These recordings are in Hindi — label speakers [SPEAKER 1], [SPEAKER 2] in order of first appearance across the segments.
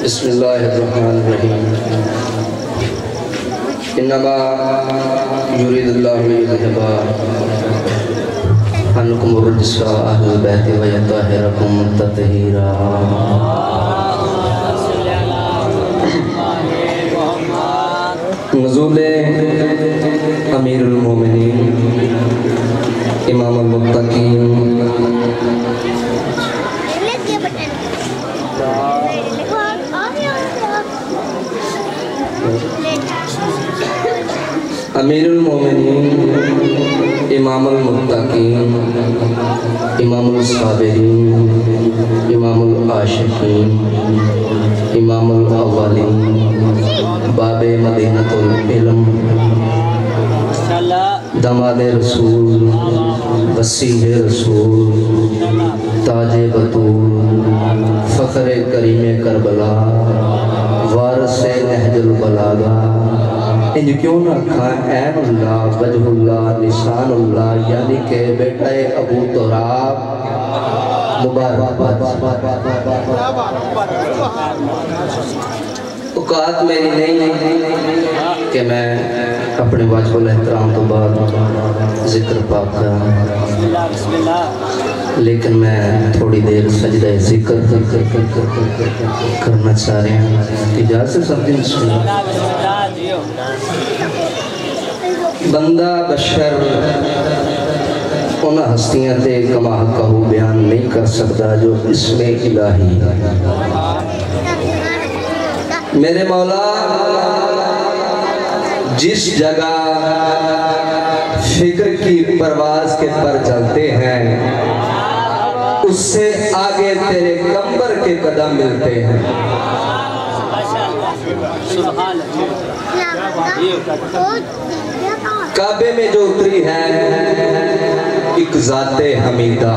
[SPEAKER 1] बिस्मिल्लाहिर्रहमानिर्रहीम। इन्नमा युरीदुल्लाहु लियुज़हिबा अन्कुम अर्रिज्सा अहलल बैति व यतहिरकुम तत्हीरा। नुज़ूले अमीरुल मोमिनीन इमामुल मुत्तकीन अमीरुल मोमिनीन इमामुल मुत्तकीन इमामुल साबिरीन इमामुल आशिकीन इमामुल अव्वलीन बाबे मदीनतुल इल्म दमादे रसूल वसीले रसूल ताजे बतूल फ़ख्रे करीमे करबला वारसे नहजुल बलागा इंज क्यों ना खा ऐनुल्लाह वजहुल्लाह निशानुल्लाह यानी के बेटा अबू तुराब मुबारकबाद। औकात मेरी नहीं कि मैं अपने वाजिबुल एहतराम तो बाद जिक्र पाक करा, लेकिन मैं थोड़ी देर सजदा जिक्र करना चाह रहा हूँ। इजाज़त सब दिन सुनो। बंदा बशर उन हस्तियां ते कमा कहू बयान नहीं कर सकता जो इसमें इलाही। मेरे मौला जिस जगह फिक्र की परवाज के पर चलते हैं उससे आगे तेरे कंबर के कदम मिलते हैं। काबे में जो उतरी है एक ज़ाते हमीदा,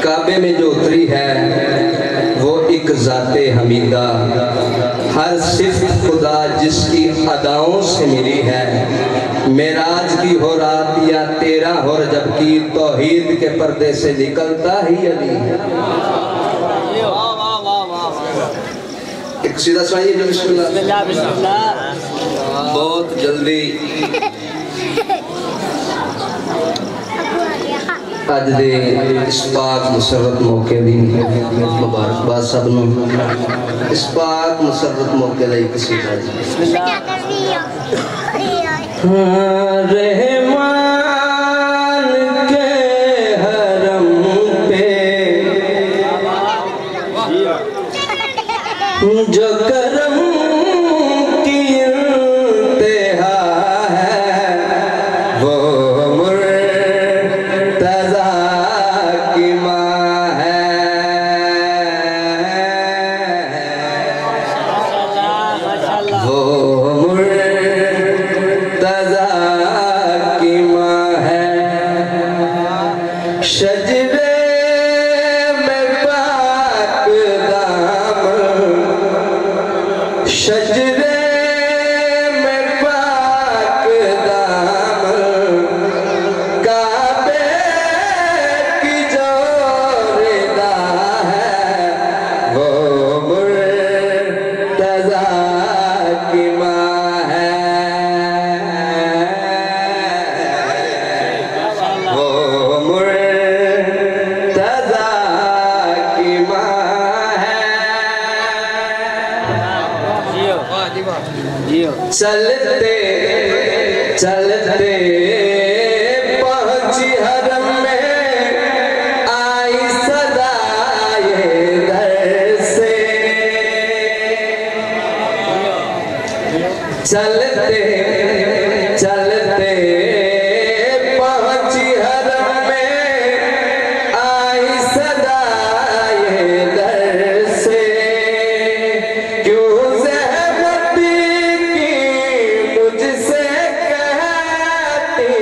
[SPEAKER 1] काबे में जो उतरी है वो एक ज़ाते हमीदा। हर सिफ्त खुदा जिसकी अदाओं से मिली है, मेराज की हो रात या तेरा हो जबकि तौहीद के पर्दे से निकलता ही अली है। एक सीधा सुनाइए जो बिस्मिल्लाह। बहुत जल्दी अज दे इस पाक मुसर्रत मौके दी मुबारकबाद सब नूं। इस पाक मुसर्रत मौके दा एक सीधा रहमान के हरम पे जो करम की इंतहा है वो मुर्तज़ा की माँ है। वो मुर्तज़ा की माँ है। शजरे में पाक दामन, शजरे में पाक दामन, काबे की जो रिदा है वो मुर्तज़ा की माँ है। वो मुर्तज़ा की माँ है। चलते चलते पहुंची हरम में आई सदाए दर से। चलते चलते पहुंची हरम में आई सदाए दर से। क्यों ज़हमत की मुझसे कहती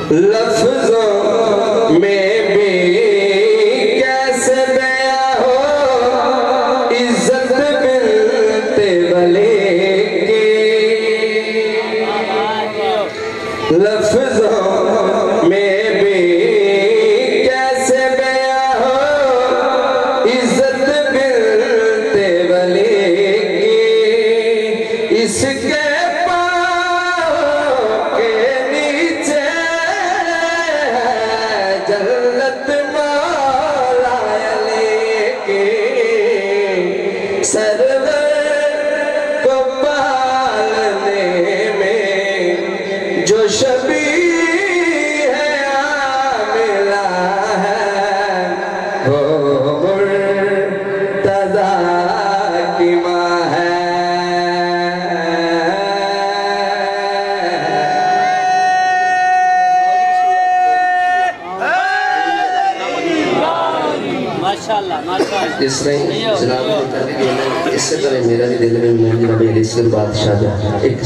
[SPEAKER 1] लफ्जों में भी कैसे बयां हो इज्जत बिनते वली की। लफ्जों में भी कैसे बयां हो इज्जत बिनते वली की। इसके जन्नत मौला लेके सरवर को पालने में जो शबी है आमिला है वो मुर्तज़ा की माँ है। इस तरह जनाब इससे तरह मेरा भी दिल में जनाब अलीसर बादशाह का एक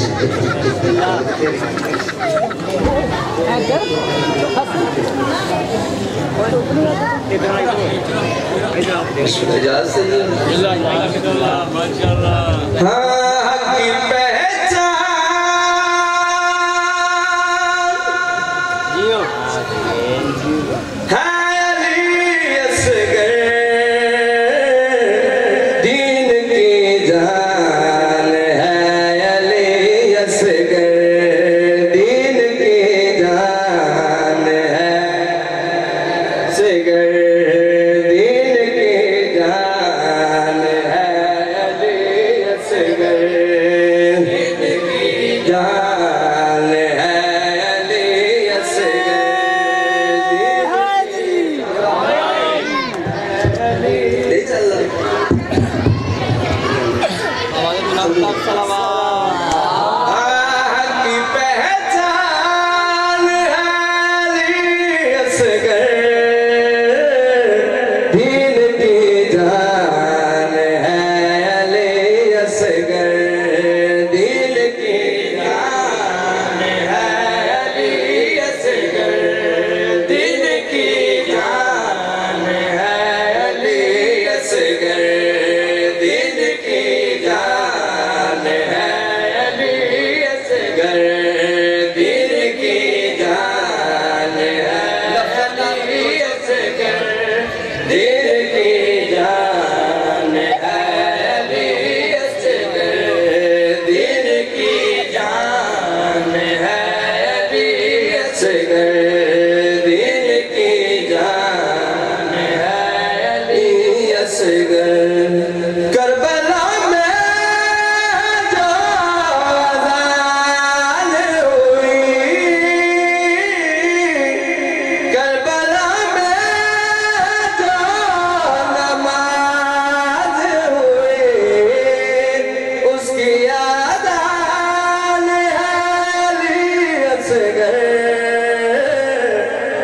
[SPEAKER 1] करबला में जो अज़ान हुई, करबला में जो नमाज हुई, उसकी आज़ान है अली असगर,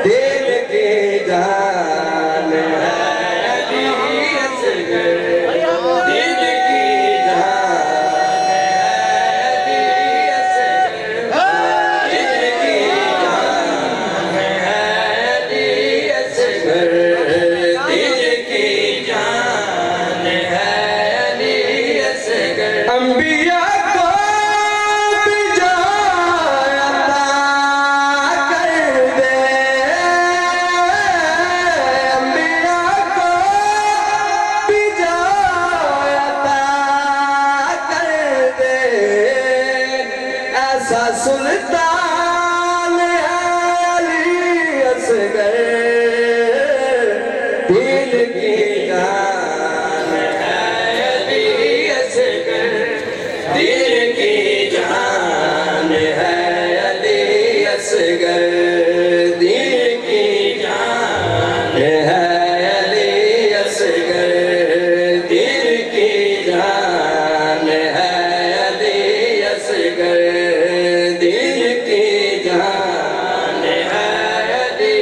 [SPEAKER 1] दिल की जान है अंबिया को भी जो अता कर दे, अंबिया को भी जो अता कर दे, ऐसा सुल्तान है अली असगर, दिल की जान है अली असगर, दिल की जान है अली असगर, दिल की जान है अली असगर, दिल की जान है अली असगर, दिल की जान है अली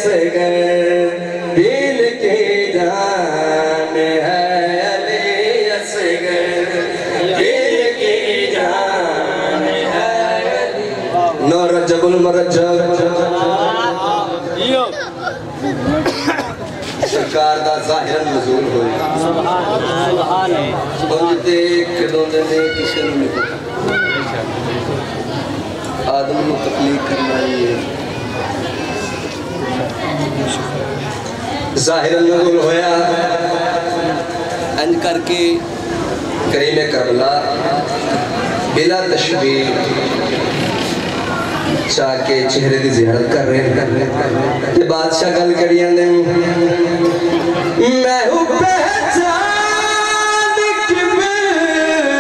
[SPEAKER 1] असगर दिल की जान है अली असगर दिल की जान है अली। नौ रजबुल मुरज्जब सरकार दा ज़ाहिरन नज़ूल होया उनते कदों ने किसी ने नहीं पता आदम को तकलीफ करना ही है। ज़ाहिरन नज़ूल होया अंज करके करीम करबला बिला तशबीह चाह के चेहरे की ज़ियारत कर रहे हैं ते बादशाह गल करियां ने मैं हूं पहचान किबरियाई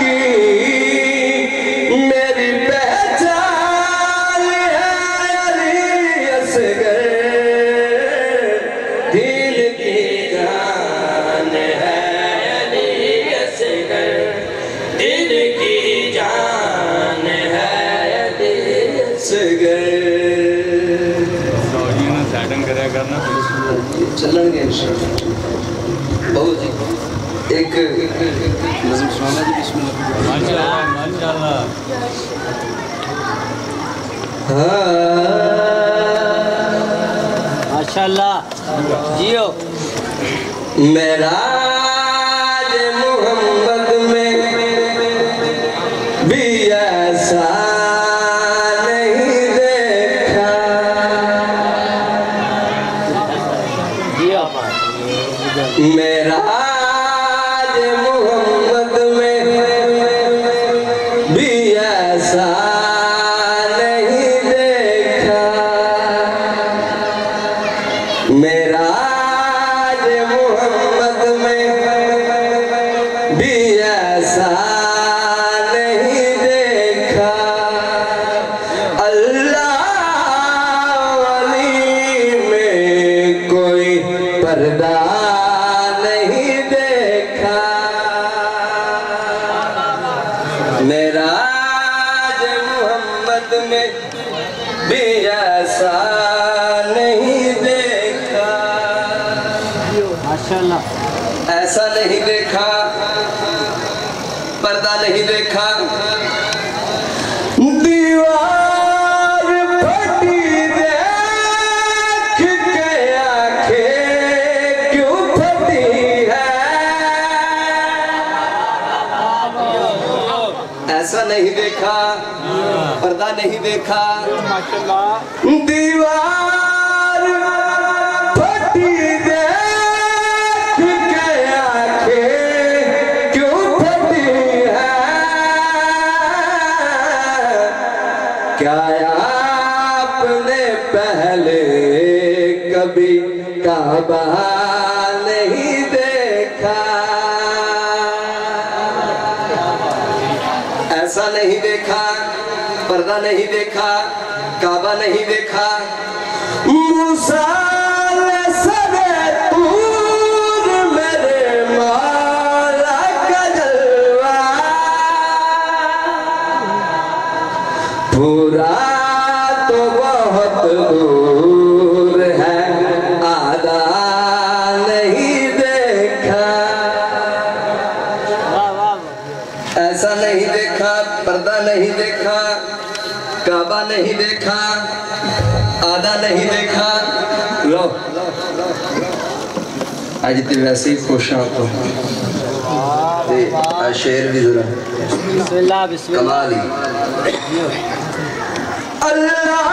[SPEAKER 1] की मेरी पहचान है अली असगर दिल की जान है अली असगर दिल की जान है अली असगर। चलेंगे बहुत एक नज़म सुनाना जी बिस्मिल्लाह। माशाअल्लाह
[SPEAKER 2] माशाअल्लाह जियो।
[SPEAKER 1] मेराज मोहम्मद में भी ऐसा मेराज मोहम्मद में भी ऐसा नहीं देखा मेराज मोहम्मद में भी ऐसा नहीं देखा अल्लाह वली में कोई पर्दा मेराज मोहम्मद में भी ऐसा नहीं देखा।
[SPEAKER 2] माशाअल्लाह
[SPEAKER 1] ऐसा नहीं देखा पर्दा नहीं देखा दीवार फटी देख के आंखें क्यों फटी है ऐसा नहीं देखा पर्दा नहीं देखा दीवार फटी देख के आंखें क्यों फटी है क्या आपने पहले कभी काबा नहीं देखा ऐसा नहीं देखा पर्दा नहीं देखा काबा नहीं देखा मूसा सरे तूर मेरे मौला का जलवा पूरा तो बहुत दूर है आधा नहीं देखा ऐसा नहीं देखा पर्दा नहीं देखा काबा नहीं देखा आधा नहीं देखा। लो आज तो वैसे ही खुश हाँ तो शेर भी जरा
[SPEAKER 2] बिस्मिल्लाह बिस्मिल्लाह
[SPEAKER 1] कमाल ही अल्लाह